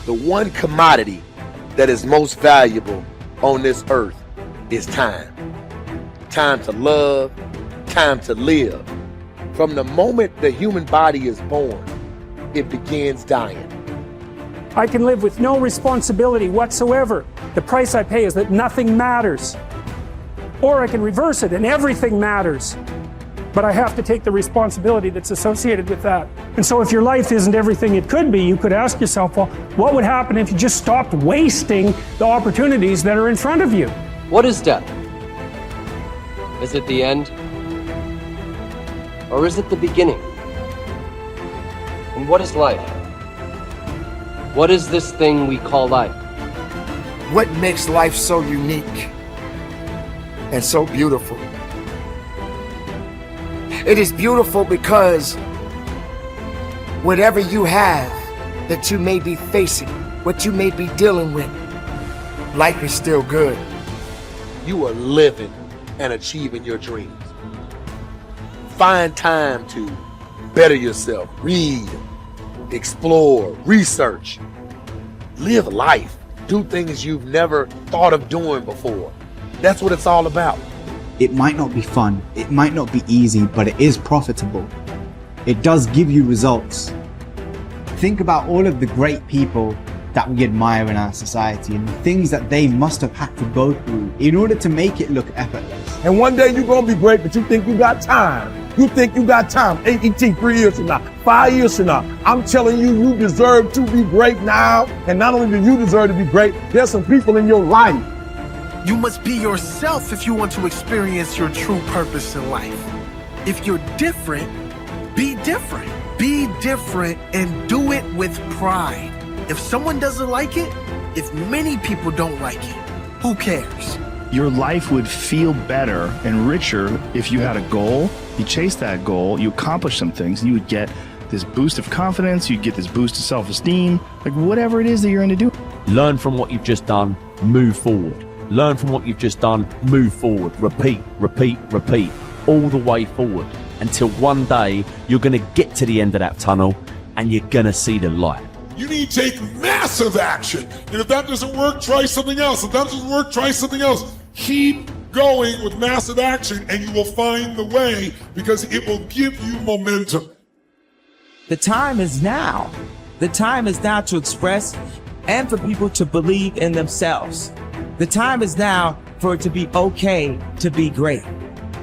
The one commodity that is most valuable on this earth is time. Time to love, time to live. From the moment the human body is born, it begins dying. I can live with no responsibility whatsoever. The price I pay is that nothing matters. Or I can reverse it and everything matters. But I have to take the responsibility that's associated with that. And so if your life isn't everything it could be, you could ask yourself, well, what would happen if you just stopped wasting the opportunities that are in front of you? What is death? Is it the end? Or is it the beginning? And what is life? What is this thing we call life? What makes life so unique and so beautiful? It is beautiful because whatever you have that you may be facing, what you may be dealing with, life is still good. You are living and achieving your dreams. Find time to better yourself, read, explore, research, live life, do things you've never thought of doing before. That's what it's all about. It might not be fun, it might not be easy, but it is profitable. It does give you results. Think about all of the great people that we admire in our society and the things that they must have had to go through in order to make it look effortless. And one day you're gonna be great, but you think you got time. You think you got time. AET 3 years from now, 5 years from now. I'm telling you, you deserve to be great now. And not only do you deserve to be great, there's some people in your life. You must be yourself if you want to experience your true purpose in life. If you're different, be different. Be different and do it with pride. If someone doesn't like it, if many people don't like it, who cares? Your life would feel better and richer if you had a goal, you chased that goal, you accomplished some things, and you would get this boost of confidence, you'd get this boost of self-esteem, like whatever it is that you're going to do. Learn from what you've just done, move forward. Learn from what you've just done, move forward. Repeat, repeat, repeat, all the way forward until one day you're going to get to the end of that tunnel and you're going to see the light. You need to take massive action. And if that doesn't work, try something else. If that doesn't work, try something else. Keep going with massive action and you will find the way because it will give you momentum. The time is now. The time is now to express and for people to believe in themselves. The time is now for it to be okay to be great.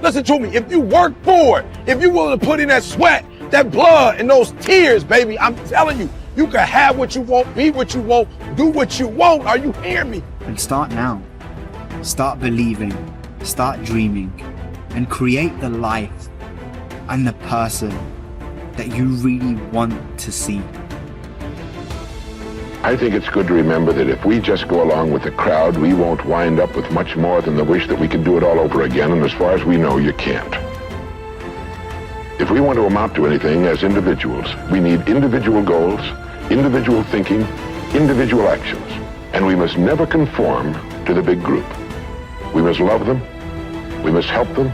Listen to me, if you work for it, if you're willing to put in that sweat, that blood, and those tears, baby, I'm telling you, you can have what you want, be what you want, do what you want. Are you hearing me? And start now. Start believing, start dreaming, and create the life and the person that you really want to see. I think it's good to remember that if we just go along with the crowd, we won't wind up with much more than the wish that we could do it all over again, and as far as we know, you can't. If we want to amount to anything as individuals, we need individual goals, individual thinking, individual actions, and we must never conform to the big group. We must love them, we must help them,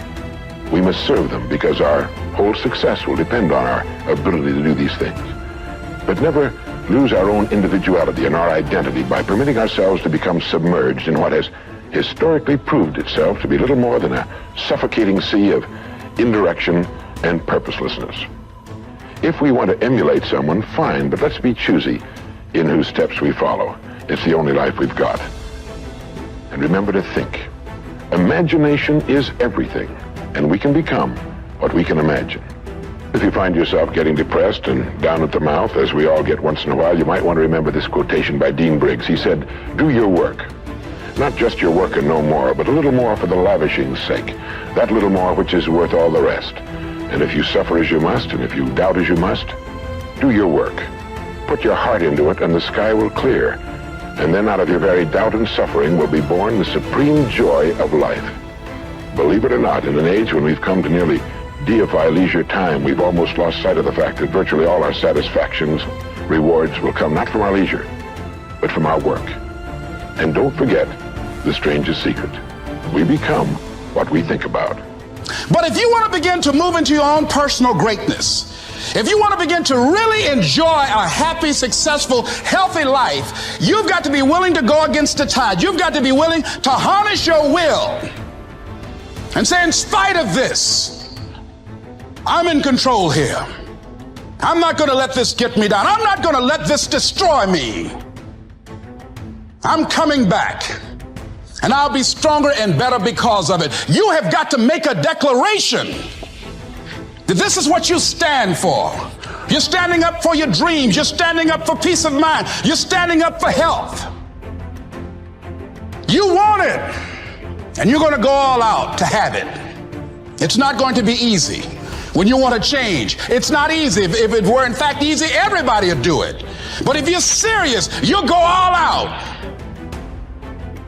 we must serve them, because our whole success will depend on our ability to do these things. But never lose our own individuality and our identity by permitting ourselves to become submerged in what has historically proved itself to be little more than a suffocating sea of indirection and purposelessness. If we want to emulate someone, fine, but let's be choosy in whose steps we follow. It's the only life we've got. And remember to think. Imagination is everything, and we can become what we can imagine. If you find yourself getting depressed and down at the mouth, as we all get once in a while, you might want to remember this quotation by Dean Briggs. He said, "Do your work. Not just your work and no more, but a little more for the lavishing's sake. That little more which is worth all the rest. And if you suffer as you must, and if you doubt as you must, do your work. Put your heart into it, and the sky will clear. And then out of your very doubt and suffering will be born the supreme joy of life." Believe it or not, in an age when we've come to nearly deify leisure time, we've almost lost sight of the fact that virtually all our satisfactions, rewards will come not from our leisure, but from our work. And don't forget the strangest secret. We become what we think about. But if you want to begin to move into your own personal greatness, If you want to begin to really enjoy a happy, successful, healthy life, you've got to be willing to go against the tide. You've got to be willing to harness your will and say, in spite of this, I'm in control here. I'm not going to let this get me down. I'm not going to let this destroy me. I'm coming back, and I'll be stronger and better because of it. You have got to make a declaration that this is what you stand for. You're standing up for your dreams. You're standing up for peace of mind. You're standing up for health. You want it, and you're going to go all out to have it. It's not going to be easy. When you want to change, it's not easy. If it were in fact easy, everybody would do it. But if you're serious, you'll go all out.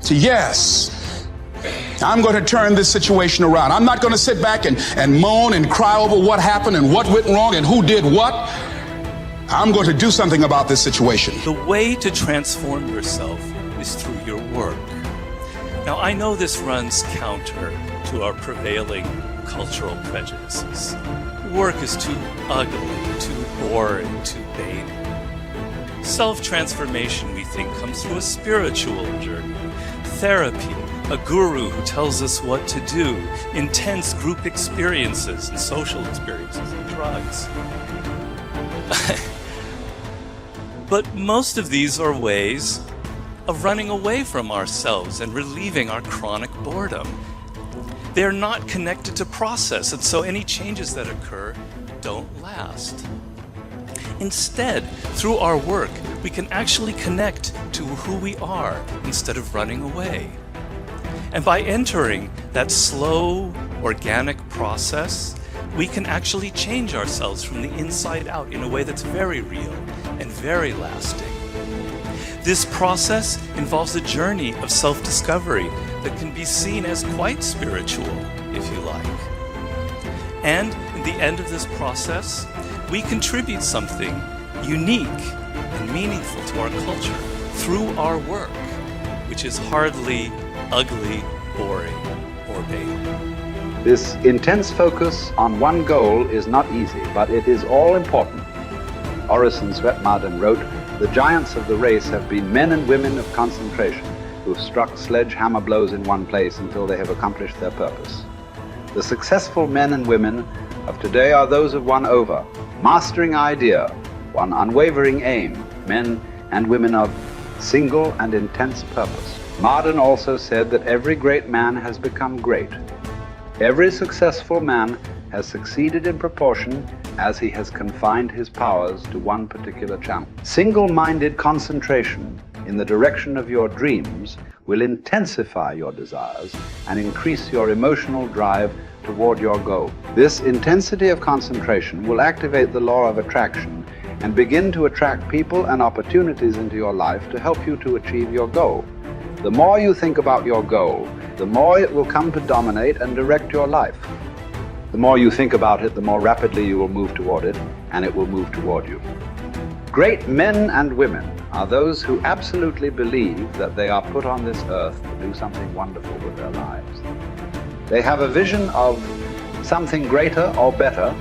So yes, I'm going to turn this situation around. I'm not going to sit back and moan and cry over what happened and what went wrong and who did what. I'm going to do something about this situation. The way to transform yourself is through your work. Now, I know this runs counter to our prevailing cultural prejudices. Work is too ugly, too boring, too vain. Self-transformation, we think, comes through a spiritual journey, therapy, a guru who tells us what to do, intense group experiences and social experiences and drugs. But most of these are ways of running away from ourselves and relieving our chronic boredom. They're not connected to process, and so any changes that occur don't last. Instead, through our work, we can actually connect to who we are instead of running away. And by entering that slow, organic process, we can actually change ourselves from the inside out in a way that's very real and very lasting. This process involves a journey of self-discovery that can be seen as quite spiritual, if you like. And in the end of this process, we contribute something unique and meaningful to our culture through our work, which is hardly ugly, boring, or vain. This intense focus on one goal is not easy, but it is all important. Orison Swett Marden wrote, "The giants of the race have been men and women of concentration who have struck sledgehammer blows in one place until they have accomplished their purpose. The successful men and women of today are those of one over, mastering idea, one unwavering aim, men and women of single and intense purpose." Marden also said that every great man has become great. Every successful man has succeeded in proportion as he has confined his powers to one particular channel. Single-minded concentration in the direction of your dreams will intensify your desires and increase your emotional drive toward your goal. This intensity of concentration will activate the law of attraction and begin to attract people and opportunities into your life to help you to achieve your goal. The more you think about your goal, the more it will come to dominate and direct your life. The more you think about it, the more rapidly you will move toward it, and it will move toward you. Great men and women are those who absolutely believe that they are put on this earth to do something wonderful with their lives. They have a vision of something greater or better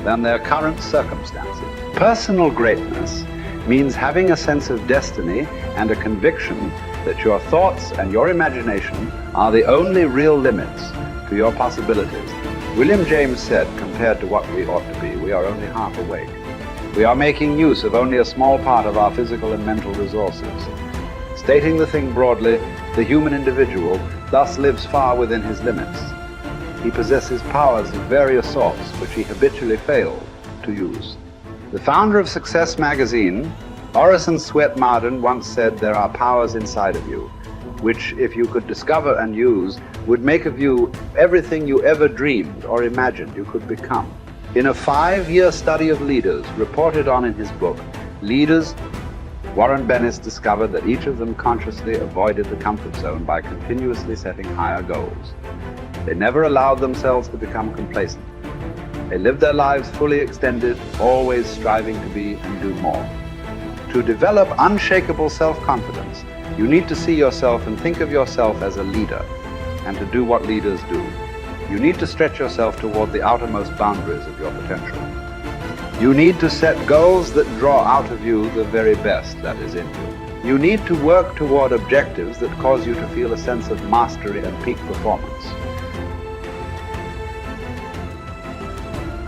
than their current circumstances. Personal greatness means having a sense of destiny and a conviction that your thoughts and your imagination are the only real limits to your possibilities. William James said, compared to what we ought to be, we are only half awake. We are making use of only a small part of our physical and mental resources. Stating the thing broadly, the human individual thus lives far within his limits. He possesses powers of various sorts which he habitually fails to use. The founder of Success magazine, Orison Swett Marden, once said, "There are powers inside of you, which if you could discover and use, would make of you everything you ever dreamed or imagined you could become." In a 5-year study of leaders reported on in his book, Leaders, Warren Bennis discovered that each of them consciously avoided the comfort zone by continuously setting higher goals. They never allowed themselves to become complacent. They lived their lives fully extended, always striving to be and do more. To develop unshakable self-confidence, you need to see yourself and think of yourself as a leader, and to do what leaders do. You need to stretch yourself toward the outermost boundaries of your potential. You need to set goals that draw out of you the very best that is in you. You need to work toward objectives that cause you to feel a sense of mastery and peak performance.